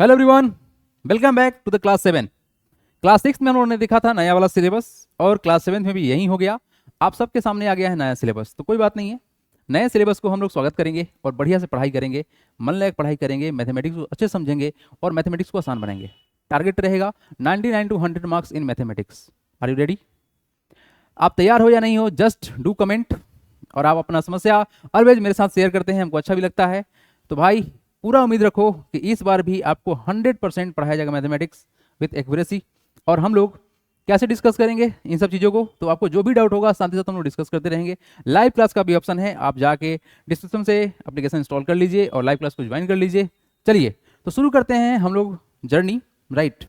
Hello everyone, welcome back to the class 7। Class 6 में हम लोगों ने देखा था नया वाला सिलेबस, और क्लास 7 में भी यही हो गया। आप सबके सामने आ गया है नया सिलेबस, तो कोई बात नहीं है। नए सिलेबस को हम लोग स्वागत करेंगे और बढ़िया से पढ़ाई करेंगे, मन लायक पढ़ाई करेंगे, मैथमेटिक्स को अच्छे समझेंगे और मैथमेटिक्स को आसान बनाएंगे। टारगेट रहेगा 99 to 100 marks in mathematics. Are you ready? आप तैयार हो या नहीं हो, जस्ट डू कमेंट। और आप अपना समस्या ऑलवेज मेरे साथ शेयर करते हैं, हमको अच्छा भी लगता है। तो भाई पूरा उम्मीद रखो कि इस बार भी आपको 100% पढ़ाया जाएगा मैथमेटिक्स विथ एक्यूरेसी। और हम लोग कैसे डिस्कस करेंगे इन सब चीज़ों को, तो आपको जो भी डाउट होगा साथ ही साथ हम लोग डिस्कस करते रहेंगे। लाइव क्लास का भी ऑप्शन है, आप जाके डिस्क्रिप्शन से एप्लीकेशन इंस्टॉल कर लीजिए और लाइव क्लास को ज्वाइन कर लीजिए। चलिए तो शुरू करते हैं हम लोग जर्नी। राइट,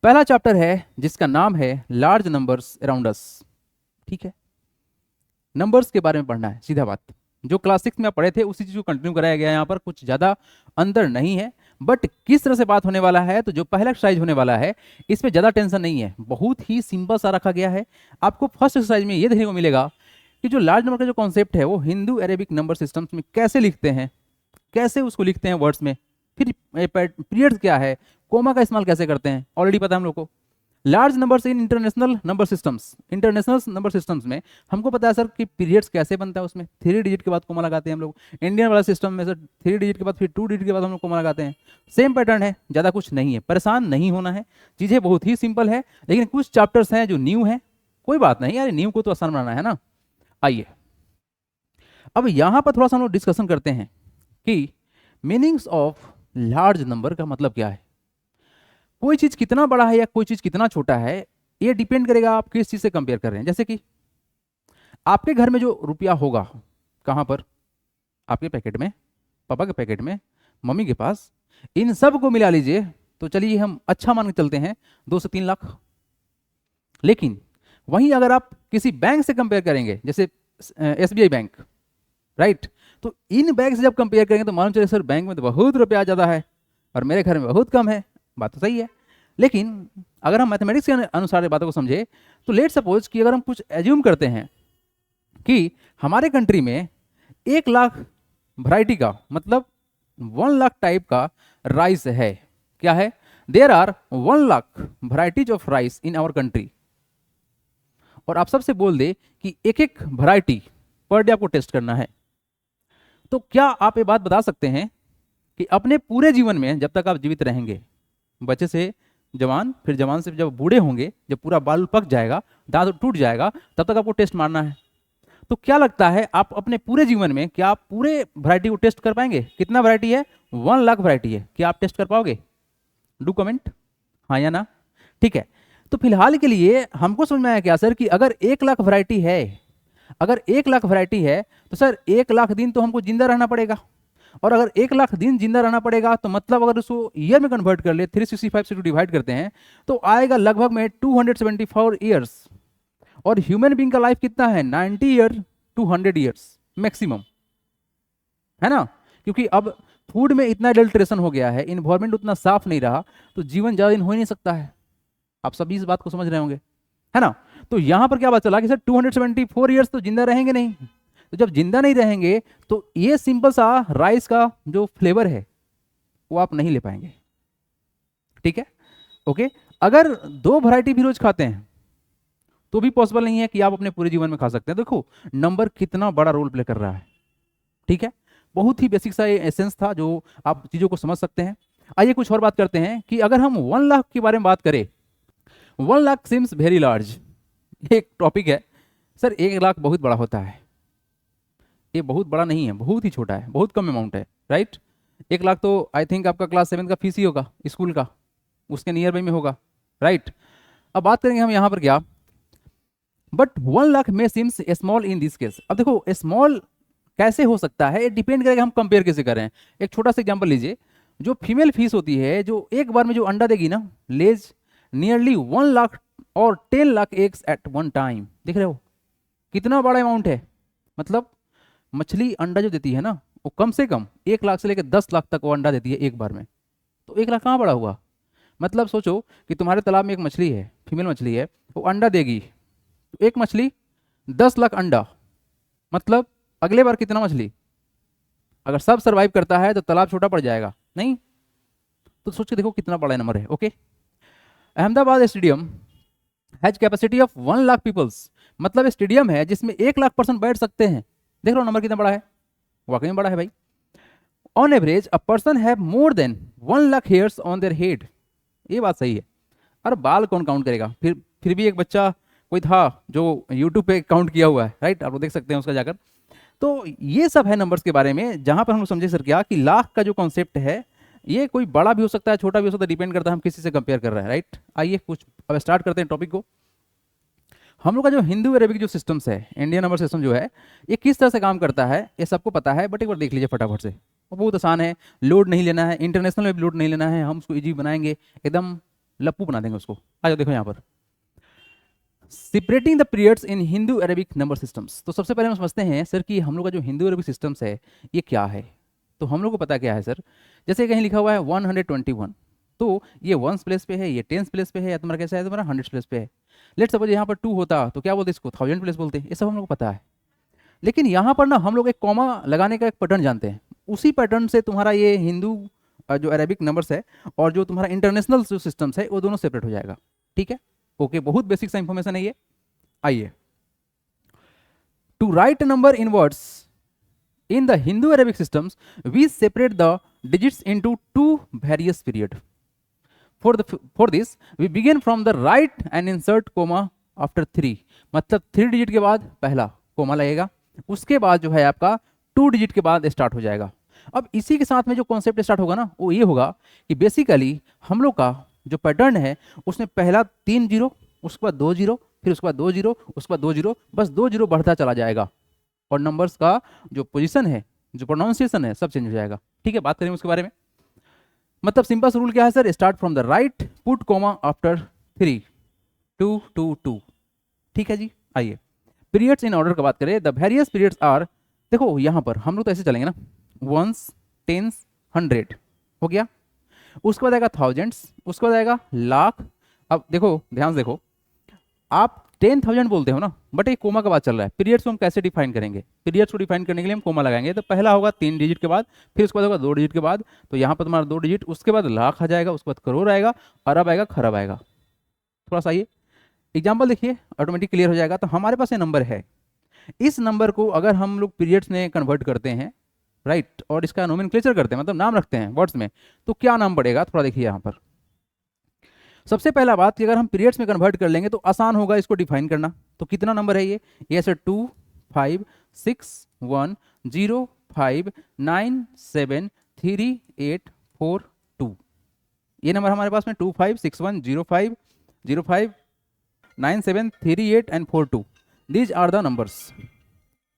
पहला चैप्टर है जिसका नाम है लार्ज नंबर्स अराउंड अस। ठीक है, नंबर्स के बारे में पढ़ना है, सीधा बात। जो क्लास 6 में आप पढ़े थे उसी चीज को कंटिन्यू कराया गया है, यहाँ पर कुछ ज़्यादा अंतर नहीं है। बट किस तरह से बात होने वाला है, तो जो पहला एक्सरसाइज होने वाला है इस पर ज़्यादा टेंशन नहीं है, बहुत ही सिंपल सा रखा गया है। आपको फर्स्ट एक्सरसाइज में ये देखने को मिलेगा कि जो लार्ज नंबर का जो कॉन्सेप्ट है वो हिंदू अरेबिक नंबर सिस्टम्स में कैसे लिखते हैं, कैसे उसको लिखते हैं वर्ड्स में, फिर पीरियड्स क्या है, कोमा का इस्तेमाल कैसे करते हैं, ऑलरेडी पता है हम लोग को। Large numbers in international number systems, international number systems में हमको पता है सर कि पीरियड्स कैसे बनता है, उसमें 3 डिजिट के बाद कोमा लगाते हैं हम लोग। इंडियन वाला सिस्टम में सर 3 डिजिट के बाद फिर 2 डिजिट के बाद हम लोग कोमा लगाते हैं। सेम पैटर्न है, ज़्यादा कुछ नहीं है, परेशान नहीं होना है, चीज़ें बहुत ही सिंपल है। लेकिन कुछ चैप्टर्स हैं जो न्यू है, कोई बात नहीं यार, न्यू को तो आसान बनाना है ना। आइए अब यहाँ पर थोड़ा सा हम लोग डिस्कशन करते हैं कि मीनिंग्स ऑफ लार्ज नंबर का मतलब क्या है। कोई चीज कितना बड़ा है या कोई चीज कितना छोटा है, ये डिपेंड करेगा आप किस चीज से कंपेयर कर रहे हैं। जैसे कि आपके घर में जो रुपया होगा, कहां पर, आपके पैकेट में, पापा के पैकेट में, मम्मी के पास, इन सब को मिला लीजिए तो चलिए हम अच्छा मान के चलते हैं 2 से 3 लाख। लेकिन वहीं अगर आप किसी बैंक से कंपेयर करेंगे, जैसे SBI बैंक, राइट, तो इन बैंक से जब कंपेयर करेंगे तो मालूम चले सर बैंक में तो बहुत रुपया ज़्यादा है और मेरे घर में बहुत कम है। बात तो सही है, लेकिन अगर हम मैथमेटिक्स के अनुसार बातों को समझे तो लेट सपोज कि अगर हम कुछ एज्यूम करते हैं कि हमारे कंट्री में 1 लाख वैरायटी का, मतलब 1 लाख टाइप का राइस है। क्या है? There are 1 lakh varieties of rice in our country. और आप सबसे बोल दे कि एक एक वैरायटी पर डे आपको टेस्ट करना है, तो क्या आप ये बात बता सकते हैं कि अपने पूरे जीवन में जब तक आप जीवित रहेंगे, बच्चे से जवान, फिर जवान से जब बूढ़े होंगे, जब पूरा बाल पक जाएगा, दांत टूट जाएगा, तब तक आपको टेस्ट मारना है, तो क्या लगता है आप अपने पूरे जीवन में क्या आप पूरे वैरायटी को टेस्ट कर पाएंगे? कितना वैरायटी है? 1 लाख वैरायटी है, क्या आप टेस्ट कर पाओगे? डू कमेंट, हाँ या ना। ठीक है, तो फिलहाल के लिए हमको समझ में आया क्या सर कि अगर 1 लाख वैरायटी है, अगर 1 लाख वैरायटी है तो सर 1 लाख दिन तो हमको जिंदा रहना पड़ेगा। और अगर 1 लाख दिन जिंदा रहना पड़ेगा तो मतलब अगर उसको ईयर में कन्वर्ट कर ले, 365 से डिवाइड करते हैं तो आएगा लगभग में 274 ईयर्स। और ह्यूमन बीइंग का लाइफ कितना है? 90 ईयर टू 100 ईयर्स मैक्सिमम, है ना। क्योंकि अब फूड में इतना एडल्ट्रेशन हो गया है, इन्वायरमेंट उतना साफ नहीं रहा, तो जीवन ज्यादा दिन हो ही नहीं सकता है। आप सभी इस बात को समझ रहे होंगे, है ना। तो यहां पर क्या बात चला कि सर 274 ईयर्स तो जिंदा रहेंगे नहीं। तो जब जिंदा नहीं रहेंगे तो ये सिंपल सा राइस का जो फ्लेवर है वो आप नहीं ले पाएंगे। ठीक है, ओके। अगर 2 वैरायटी भी रोज खाते हैं तो भी पॉसिबल नहीं है कि आप अपने पूरे जीवन में खा सकते हैं। देखो नंबर कितना बड़ा रोल प्ले कर रहा है। ठीक है, बहुत ही बेसिक सा एसेंस था जो आप चीजों को समझ सकते हैं। आइए कुछ और बात करते हैं कि अगर हम 1 लाख के बारे में बात करें, 1 लाख सिम्स वेरी लार्ज, एक टॉपिक है सर। 1 लाख बहुत बड़ा होता है, ये बहुत बड़ा नहीं है, बहुत ही छोटा है, बहुत कम अमाउंट है, राइट। 1 लाख तो आई थिंक आपका क्लास 7 का फीस ही होगा स्कूल का, उसके नियर बाई में होगा, राइट। अब बात करेंगे हम यहाँ पर क्या, बट 1 लाख में seems small in this case. अब देखो स्मॉल कैसे हो सकता है, ये डिपेंड करेगा हम कंपेयर कैसे कर रहे हैं। एक छोटा सा एग्जांपल लीजिए, जो फीमेल फिश होती है जो एक बार में जो अंडा देगी ना, लेज नियरली 1 लाख और 10 lakh eggs eight one time. देख रहे हो कितना बड़ा अमाउंट है। मतलब मछली अंडा जो देती है ना वो कम से कम 1 लाख से लेकर 10 लाख तक वो अंडा देती है एक बार में। तो 1 लाख कहाँ बड़ा हुआ? मतलब सोचो कि तुम्हारे तालाब में एक मछली है, फीमेल मछली है, वो अंडा देगी, तो एक मछली 10 लाख अंडा, मतलब अगले बार कितना मछली? अगर सब सर्वाइव करता है तो तालाब छोटा पड़ जाएगा नहीं? तो सोच के देखो कितना बड़ा नंबर है। Okay, Ahmedabad stadium has capacity of 1 lakh peoples, मतलब स्टेडियम है जिसमें 1 लाख पर्सन बैठ सकते हैं। देख लो नंबर कितना बड़ा है, वाकई में बड़ा है भाई। On average a person have more than 1 lakh hairs on their head, ये बात सही है। और बाल कौन काउंट करेगा, फिर भी एक बच्चा कोई था जो यूट्यूब पे काउंट किया हुआ है, राइट, आप लोग देख सकते हैं उसका जाकर। तो ये सब है नंबर्स के बारे में, जहां पर हम लोग समझे सर क्या कि लाख का जो कॉन्सेप्ट है ये कोई बड़ा भी हो सकता है, छोटा भी हो सकता है, डिपेंड करता है हम किसी से कंपेयर कर रहे हैं, राइट। आइए कुछ अब स्टार्ट करते हैं टॉपिक को। हम लोग का जो हिंदू अरेबिक जो सिस्टम्स है, इंडियन नंबर सिस्टम जो है, ये किस तरह से काम करता है ये सबको पता है, बट एक बार देख लीजिए फटाफट से। बहुत आसान है, लोड नहीं लेना है, इंटरनेशनल में भी लोड नहीं लेना है, हम उसको इजी बनाएंगे, एकदम लप्पू बना देंगे उसको। आ जाओ देखो यहाँ पर, separating the periods in Hindu Arabic number systems. तो सबसे पहले हम समझते हैं सर कि हम लोग का जो हिंदू अरेबिक सिस्टम्स है ये क्या है। तो हम लोग को पता क्या है सर, जैसे कहीं लिखा हुआ है 121, तो ये 1 प्लेस पे है, ये 10 प्लेस पे है, या तुम्हारा कैसा है, तुम्हारा 100 प्लेस पे है। लेट सपोज यहाँ पर 2 होता तो क्या बोलते इसको, 1000 प्लेस बोलते, ये सब हम लोग को पता है। लेकिन यहाँ पर ना हम लोग एक कॉमा लगाने का एक पैटर्न जानते हैं, उसी पैटर्न से तुम्हारा ये हिंदू जो अरेबिक नंबर्स है और जो तुम्हारा इंटरनेशनल जो सिस्टम्स है वो दोनों सेपरेट हो जाएगा। ठीक है, ओके, बहुत बेसिक सा इंफॉर्मेशन है ये। आइए, to write number in words in the Hindu Arabic systems we separate the digits into 2 various period. For this we begin from the right and insert comma after 3, मतलब 3 digit के बाद पहला coma लगेगा, उसके बाद जो है आपका 2 डिजिट के बाद स्टार्ट हो जाएगा। अब इसी के साथ में जो कॉन्सेप्ट स्टार्ट होगा ना वो ये होगा कि बेसिकली हम लोग का जो पैटर्न है उसमें पहला 3 जीरो, उसके बाद 2 जीरो, फिर उसके बाद 2 जीरो, उसके बाद 2 जीरो, बस 2 जीरो बढ़ता चला जाएगा और नंबर्स का जो पोजीशन है, जो प्रोनाउंसिएशन है, सब चेंज हो जाएगा। ठीक है, बात करें उसके बारे में। मतलब सिंपल रूल क्या है sir, start from the right, put comma after 3, 2 2 2। ठीक है जी, आइए पीरियड्स इन ऑर्डर का बात करें। द वेरियस पीरियड्स आर, देखो यहाँ पर हम लोग तो ऐसे चलेंगे ना, 1s 10s 100 हो गया, उसके बाद आएगा थाउजेंड्स, उसके बाद आएगा लाख। अब देखो ध्यान से देखो, आप 10,000 बोलते हो ना, बट एक कोमा का बात चल रहा है। पीरियड्स को हम कैसे डिफाइन करेंगे, पीरियड्स को डिफाइन करने के लिए हम कोमा लगाएंगे। तो पहला होगा 3 डिजिट के बाद, फिर उसके बाद होगा 2 डिजिट के बाद, तो यहाँ पर तुम्हारा 2 डिजिट, उसके बाद लाख आ जाएगा, उसके बाद करोड़ आएगा, अरब आएगा, खरब आएगा। थोड़ा सा ये एग्जाम्पल देखिए, ऑटोमेटिक क्लियर हो जाएगा। तो हमारे पास ये नंबर है, इस नंबर को अगर हम लोग पीरियड्स में कन्वर्ट करते हैं, राइट, और इसका नोमेनक्लेचर करते हैं, मतलब नाम रखते हैं वर्ड्स में, तो क्या नाम पड़ेगा, थोड़ा देखिए यहाँ पर। सबसे पहला बात कि अगर हम पीरियड्स में कन्वर्ट कर लेंगे तो आसान होगा इसको डिफाइन करना। तो कितना नंबर है ये सर 2 5 6 1 0 5 9 7 3 8 4 2, ये नंबर हमारे पास में 2 5 6 1 0 5 0 5 9 7 3 8 and 4 2, these are the numbers.